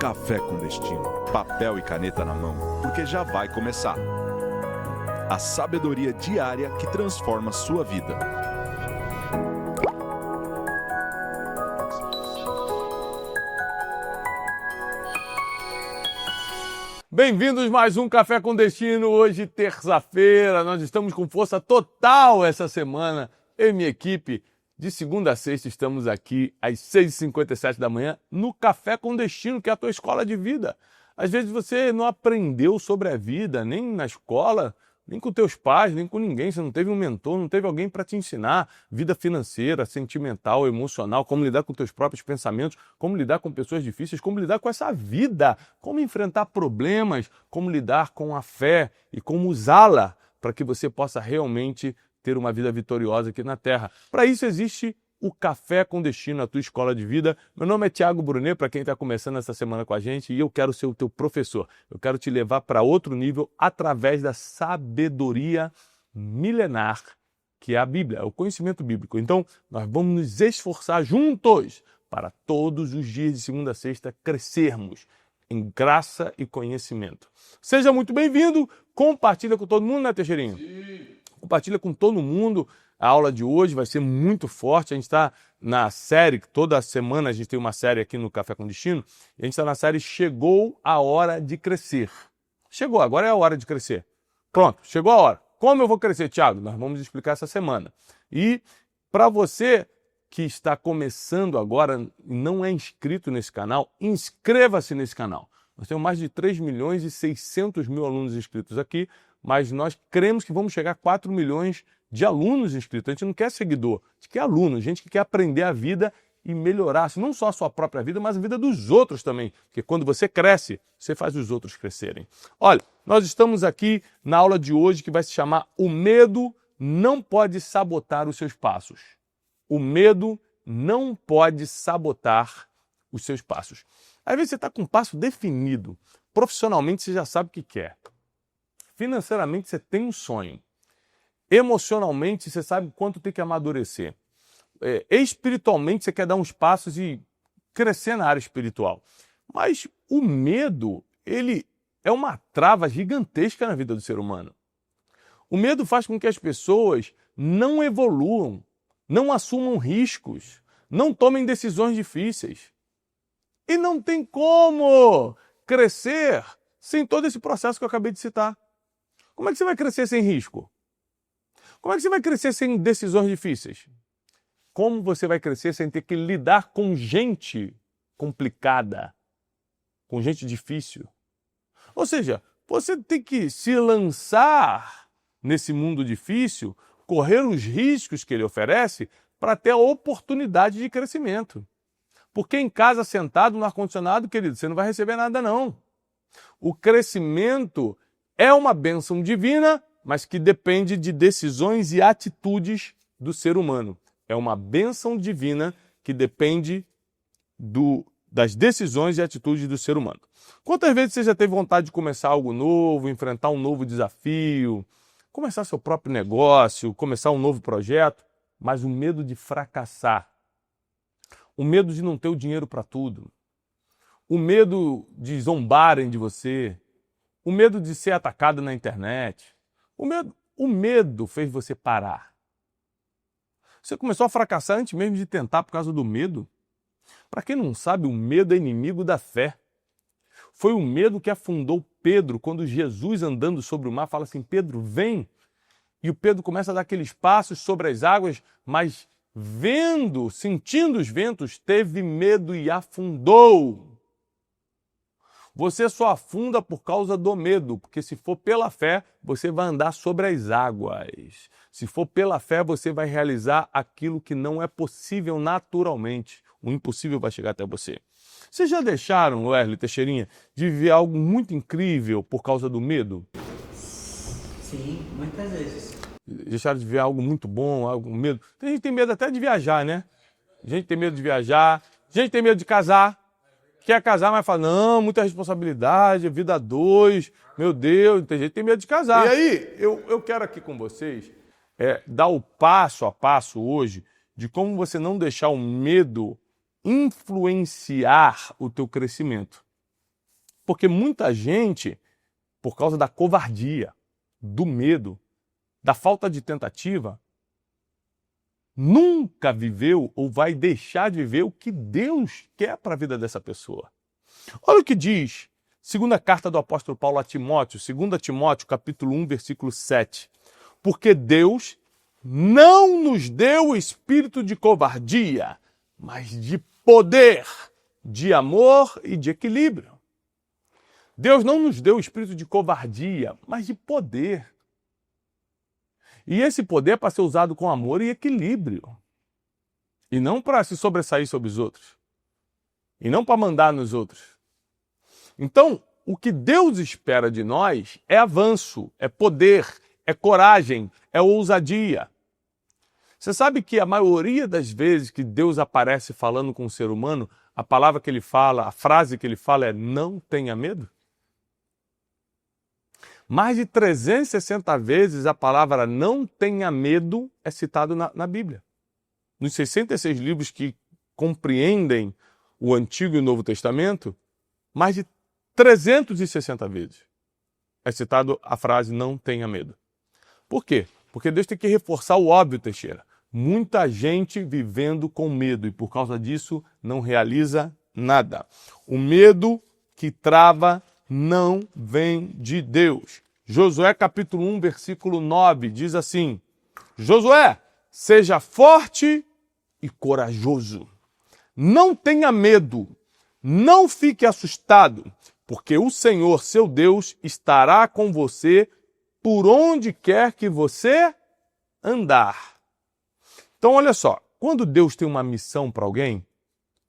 Café com Destino, papel e caneta na mão, porque já vai começar. A sabedoria diária que transforma sua vida. Bem-vindos mais um Café com Destino. Hoje, terça-feira, nós estamos com força total essa semana. Eu e minha equipe, de segunda a sexta, estamos aqui às 6h57 da manhã no Café com Destino, que é a tua escola de vida. Às vezes você não aprendeu sobre a vida, nem na escola, nem com teus pais, nem com ninguém. Você não teve um mentor, não teve alguém para te ensinar vida financeira, sentimental, emocional, como lidar com teus próprios pensamentos, como lidar com pessoas difíceis, como lidar com essa vida, como enfrentar problemas, como lidar com a fé e como usá-la para que você possa realmente ter uma vida vitoriosa aqui na Terra. Para isso existe o Café com Destino, a tua escola de vida. Meu nome é Thiago Brunet, para quem está começando essa semana com a gente, e eu quero ser o teu professor. Eu quero te levar para outro nível através da sabedoria milenar, que é a Bíblia, é o conhecimento bíblico. Então, nós vamos nos esforçar juntos para todos os dias de segunda a sexta crescermos em graça e conhecimento. Seja muito bem-vindo, compartilha com todo mundo, né, Teixeirinho? Sim. Compartilha com todo mundo. A aula de hoje vai ser muito forte. A gente está na série, toda semana a gente tem uma série aqui no Café com Destino, e a gente está na série Chegou a Hora de Crescer. Chegou, agora é a hora de crescer. Pronto, chegou a hora. Como eu vou crescer, Thiago? Nós vamos explicar essa semana. E para você que está começando agora e não é inscrito nesse canal, inscreva-se nesse canal. Nós temos mais de 3.600.000 alunos inscritos aqui, mas nós cremos que vamos chegar a 4 milhões de alunos inscritos. A gente não quer seguidor, a gente quer aluno, gente que quer aprender a vida e melhorar, não só a sua própria vida, mas a vida dos outros também. Porque quando você cresce, você faz os outros crescerem. Olha, nós estamos aqui na aula de hoje que vai se chamar O Medo Não Pode Sabotar os Seus Passos. O medo não pode sabotar os seus passos. Às vezes você está com um passo definido. Profissionalmente você já sabe o que quer. Financeiramente você tem um sonho. Emocionalmente você sabe quanto tem que amadurecer. Espiritualmente você quer dar uns passos e crescer na área espiritual. Mas o medo, ele é uma trava gigantesca na vida do ser humano. O medo faz com que as pessoas não evoluam, não assumam riscos, não tomem decisões difíceis. E não tem como crescer sem todo esse processo que eu acabei de citar. Como é que você vai crescer sem risco? Como é que você vai crescer sem decisões difíceis? Como você vai crescer sem ter que lidar com gente complicada, com gente difícil? Ou seja, você tem que se lançar nesse mundo difícil, correr os riscos que ele oferece para ter a oportunidade de crescimento. Porque em casa, sentado no ar-condicionado, querido, você não vai receber nada, não. O crescimento é uma bênção divina, mas que depende de decisões e atitudes do ser humano. É uma bênção divina que depende das decisões e atitudes do ser humano. Quantas vezes você já teve vontade de começar algo novo, enfrentar um novo desafio, começar seu próprio negócio, começar um novo projeto, mas o medo de fracassar, o medo de não ter o dinheiro para tudo, o medo de zombarem de você, o medo de ser atacado na internet, o medo fez você parar. Você começou a fracassar antes mesmo de tentar por causa do medo? Para quem não sabe, o medo é inimigo da fé. Foi o medo que afundou Pedro quando Jesus, andando sobre o mar, fala assim: Pedro, vem. E o Pedro começa a dar aqueles passos sobre as águas, mas vendo, sentindo os ventos, teve medo e afundou. Você só afunda por causa do medo, porque se for pela fé, você vai andar sobre as águas. Se for pela fé, você vai realizar aquilo que não é possível naturalmente. O impossível vai chegar até você. Vocês já deixaram, Wesley, Teixeirinha, de viver algo muito incrível por causa do medo? Sim, muitas vezes. Deixaram de viver algo muito bom, algo com medo? Tem gente que tem medo até de viajar, né? Gente tem medo de viajar, gente tem medo de casar. Quer casar, mas fala, não, muita responsabilidade, vida a dois, meu Deus, tem gente que tem medo de casar. E aí, eu quero aqui com vocês dar o passo a passo hoje de como você não deixar o medo influenciar o teu crescimento. Porque muita gente, por causa da covardia, do medo, da falta de tentativa, nunca viveu ou vai deixar de viver o que Deus quer para a vida dessa pessoa. Olha o que diz, segunda carta do apóstolo Paulo a Timóteo, 2 Timóteo, capítulo 1, versículo 7. Porque Deus não nos deu o espírito de covardia, mas de poder, de amor e de equilíbrio. Deus não nos deu o espírito de covardia, mas de poder. E esse poder é para ser usado com amor e equilíbrio. E não para se sobressair sobre os outros. E não para mandar nos outros. Então, o que Deus espera de nós é avanço, é poder, é coragem, é ousadia. Você sabe que a maioria das vezes que Deus aparece falando com o ser humano, a palavra que ele fala, a frase que ele fala é não tenha medo? Mais de 360 vezes a palavra não tenha medo é citada na Bíblia. Nos 66 livros que compreendem o Antigo e o Novo Testamento, mais de 360 vezes é citado a frase não tenha medo. Por quê? Porque Deus tem que reforçar o óbvio, Teixeira. Muita gente vivendo com medo e por causa disso não realiza nada. O medo que trava não vem de Deus. Josué capítulo 1, versículo 9 diz assim: Josué, seja forte e corajoso. Não tenha medo, não fique assustado, porque o Senhor, seu Deus, estará com você por onde quer que você andar. Então, olha só, quando Deus tem uma missão para alguém,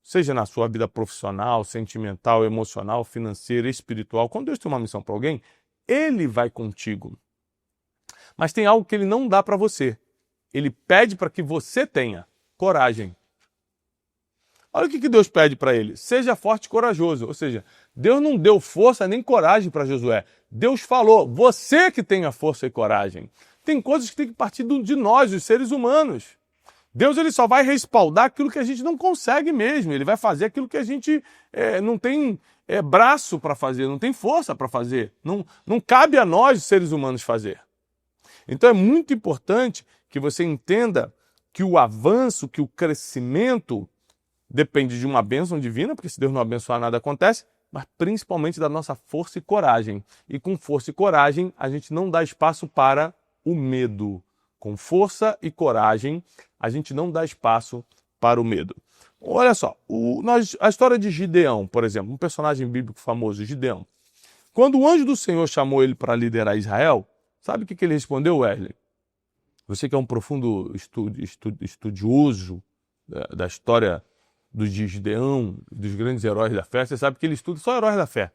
seja na sua vida profissional, sentimental, emocional, financeira, espiritual, quando Deus tem uma missão para alguém, Ele vai contigo. Mas tem algo que Ele não dá para você. Ele pede para que você tenha coragem. Olha o que Deus pede para ele. Seja forte e corajoso. Ou seja, Deus não deu força nem coragem para Josué. Deus falou, você que tenha força e coragem. Tem coisas que tem que partir de nós, dos seres humanos. Deus ele só vai respaldar aquilo que a gente não consegue mesmo. Ele vai fazer aquilo que a gente não tem braço para fazer, não tem força para fazer. Não cabe a nós, os seres humanos, fazer. Então é muito importante que você entenda que o avanço, que o crescimento depende de uma bênção divina, porque se Deus não abençoar nada acontece, mas principalmente da nossa força e coragem. E com força e coragem a gente não dá espaço para o medo. Com força e coragem a gente não dá espaço para o medo. Olha só, a história de Gideão, por exemplo, um personagem bíblico famoso, Gideão. Quando o anjo do Senhor chamou ele para liderar Israel, sabe o que ele respondeu, Wesley? Você que é um profundo estudioso da história de Gideão, dos grandes heróis da fé, você sabe que ele estuda só heróis da fé.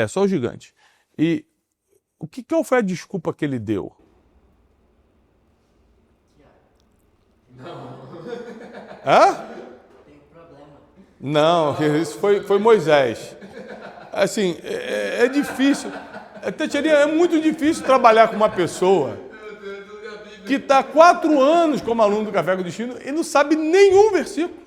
Só os gigantes. E qual foi a desculpa que ele deu? Não. Hã? Tem um problema. Não, isso foi Moisés. Assim, é difícil. É muito difícil trabalhar com uma pessoa que está 4 anos como aluno do Café com Destino e não sabe nenhum versículo.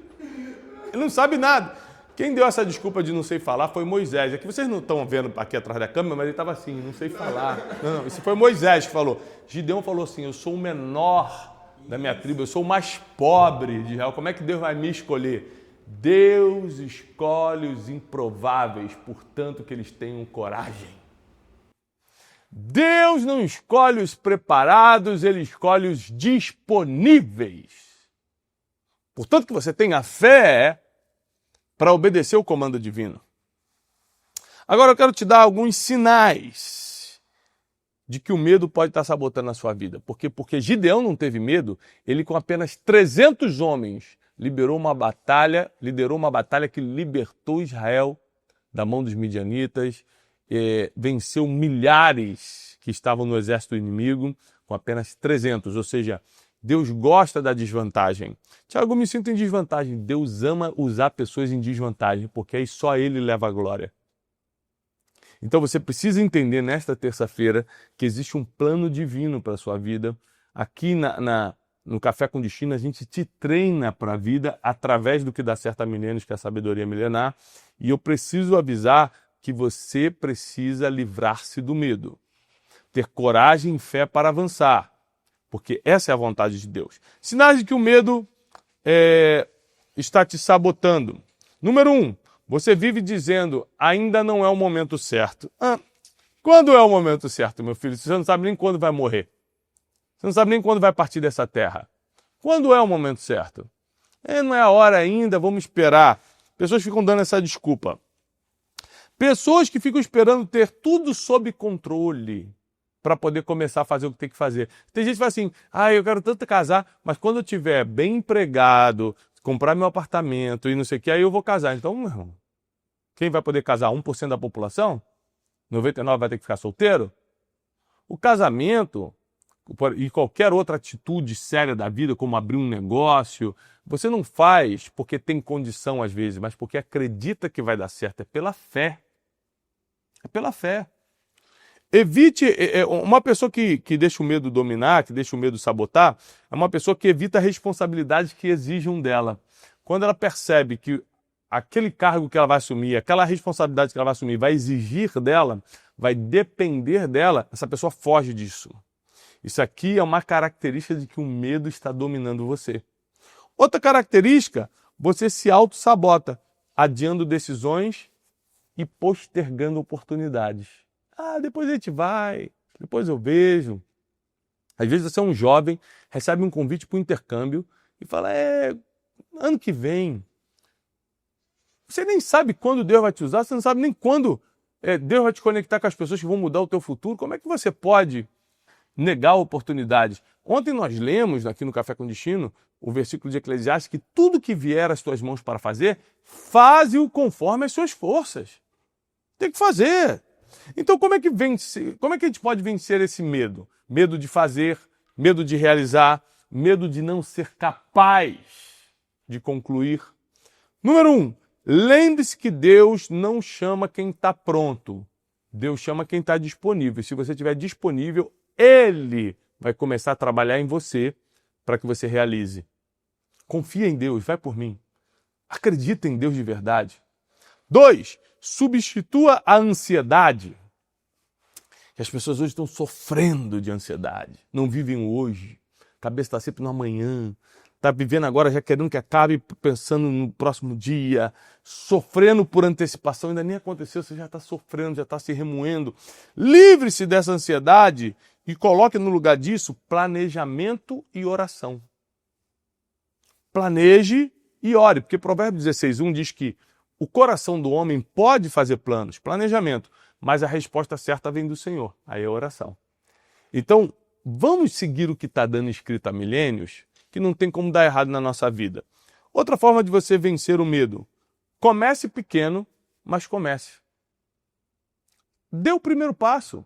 Ele não sabe nada. Quem deu essa desculpa de não sei falar foi Moisés. É que vocês não estão vendo aqui atrás da câmera, mas ele estava assim, não sei falar. Não, isso foi Moisés que falou. Gideão falou assim, eu sou o menor da minha tribo, eu sou o mais pobre de Israel. Como é que Deus vai me escolher? Deus escolhe os improváveis, portanto que eles tenham coragem. Deus não escolhe os preparados, Ele escolhe os disponíveis. Portanto que você tenha fé para obedecer o comando divino. Agora eu quero te dar alguns sinais de que o medo pode estar sabotando a sua vida. Porque Gideão não teve medo, ele com apenas 300 homens liderou uma batalha que libertou Israel da mão dos midianitas, venceu milhares que estavam no exército inimigo com apenas 300, ou seja, Deus gosta da desvantagem. Tiago, eu me sinto em desvantagem. Deus ama usar pessoas em desvantagem, porque aí só Ele leva a glória. Então você precisa entender nesta terça-feira que existe um plano divino para a sua vida. Aqui no Café com Destino, a gente te treina para a vida através do que dá certo a milênios, que é a sabedoria milenar. E eu preciso avisar que você precisa livrar-se do medo. Ter coragem e fé para avançar. Porque essa é a vontade de Deus. Sinais de que o medo está te sabotando. Número 1, você vive dizendo, ainda não é o momento certo. Quando é o momento certo, meu filho? Você não sabe nem quando vai morrer. Você não sabe nem quando vai partir dessa terra. Quando é o momento certo? Não é a hora ainda, vamos esperar. Pessoas ficam dando essa desculpa. Pessoas que ficam esperando ter tudo sob controle para poder começar a fazer o que tem que fazer. Tem gente que fala assim, eu quero tanto casar, mas quando eu estiver bem empregado, comprar meu apartamento e não sei o que, aí eu vou casar. Então, meu irmão, quem vai poder casar? 1% da população? 99% vai ter que ficar solteiro? O casamento e qualquer outra atitude séria da vida, como abrir um negócio, você não faz porque tem condição às vezes, mas porque acredita que vai dar certo. É pela fé. É pela fé. Evite, uma pessoa que deixa o medo dominar, que deixa o medo sabotar, é uma pessoa que evita responsabilidades que exijam dela. Quando ela percebe que aquele cargo que ela vai assumir, aquela responsabilidade que ela vai assumir vai exigir dela, vai depender dela, essa pessoa foge disso. Isso aqui é uma característica de que o medo está dominando você. Outra característica, você se auto-sabota, adiando decisões e postergando oportunidades. Depois a gente vai, depois eu vejo. Às vezes você é um jovem, recebe um convite para o intercâmbio e fala, ano que vem. Você nem sabe quando Deus vai te usar, você não sabe nem quando Deus vai te conectar com as pessoas que vão mudar o teu futuro. Como é que você pode negar oportunidades? Ontem nós lemos aqui no Café com Destino o versículo de Eclesiastes que tudo que vier às tuas mãos para fazer, faze-o conforme as suas forças. Tem que fazer. Então como é que a gente pode vencer esse medo? Medo de fazer, medo de realizar, medo de não ser capaz de concluir. Número 1, lembre-se que Deus não chama quem está pronto. Deus chama quem está disponível. Se você estiver disponível, Ele vai começar a trabalhar em você para que você realize. Confia em Deus, vai por mim. Acredita em Deus de verdade. 2, substitua a ansiedade. As pessoas hoje estão sofrendo de ansiedade. Não vivem o hoje. A cabeça está sempre no amanhã. Está vivendo agora já querendo que acabe, pensando no próximo dia. Sofrendo por antecipação. Ainda nem aconteceu, você já está sofrendo, já está se remoendo. Livre-se dessa ansiedade e coloque no lugar disso planejamento e oração. Planeje e ore. Porque Provérbios 16:1 diz que o coração do homem pode fazer planos, planejamento, mas a resposta certa vem do Senhor. Aí é a oração. Então, vamos seguir o que está dando escrito há milênios, que não tem como dar errado na nossa vida. Outra forma de você vencer o medo. Comece pequeno, mas comece. Dê o primeiro passo.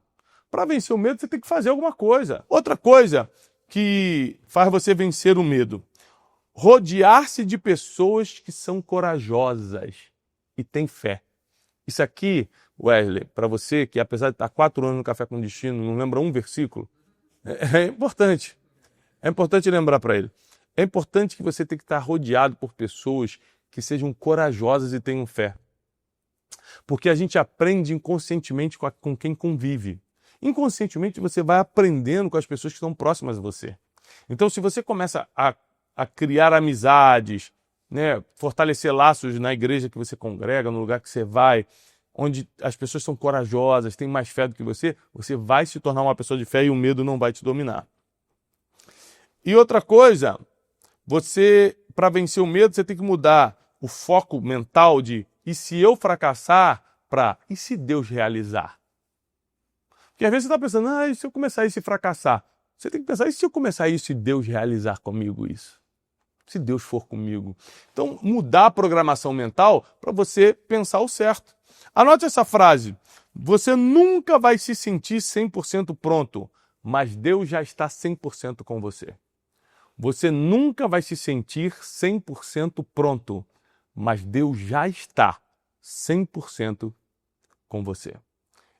Para vencer o medo, você tem que fazer alguma coisa. Outra coisa que faz você vencer o medo. Rodear-se de pessoas que são corajosas e têm fé. Isso aqui, Wesley, para você que apesar de estar 4 anos no Café com Destino, não lembra um versículo, é importante. É importante lembrar para ele. É importante que você tenha que estar rodeado por pessoas que sejam corajosas e tenham fé. Porque a gente aprende inconscientemente com quem convive. Inconscientemente você vai aprendendo com as pessoas que estão próximas a você. Então se você começa a criar amizades, né, fortalecer laços na igreja que você congrega, no lugar que você vai, onde as pessoas são corajosas, têm mais fé do que você vai se tornar uma pessoa de fé e o medo não vai te dominar. E outra coisa, para vencer o medo, você tem que mudar o foco mental de e se eu fracassar para e se Deus realizar? Porque às vezes você está pensando, e se eu começar isso e fracassar? Você tem que pensar, e se eu começar isso e Deus realizar comigo isso? Se Deus for comigo. Então, mudar a programação mental para você pensar o certo. Anote essa frase. Você nunca vai se sentir 100% pronto, mas Deus já está 100% com você. Você nunca vai se sentir 100% pronto, mas Deus já está 100% com você.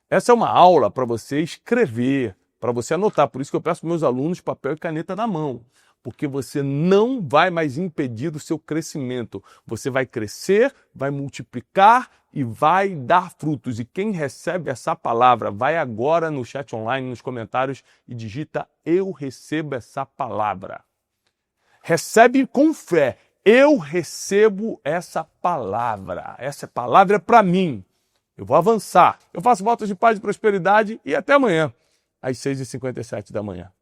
Essa é uma aula para você escrever, para você anotar. Por isso que eu peço para meus alunos papel e caneta na mão. porque você não vai mais impedir o seu crescimento. Você vai crescer, vai multiplicar e vai dar frutos. E quem recebe essa palavra, vai agora no chat online, nos comentários e digita: eu recebo essa palavra. Recebe com fé. Eu recebo essa palavra. Essa palavra é para mim. Eu vou avançar. Eu faço votos de paz e prosperidade e até amanhã, às 6h57 da manhã.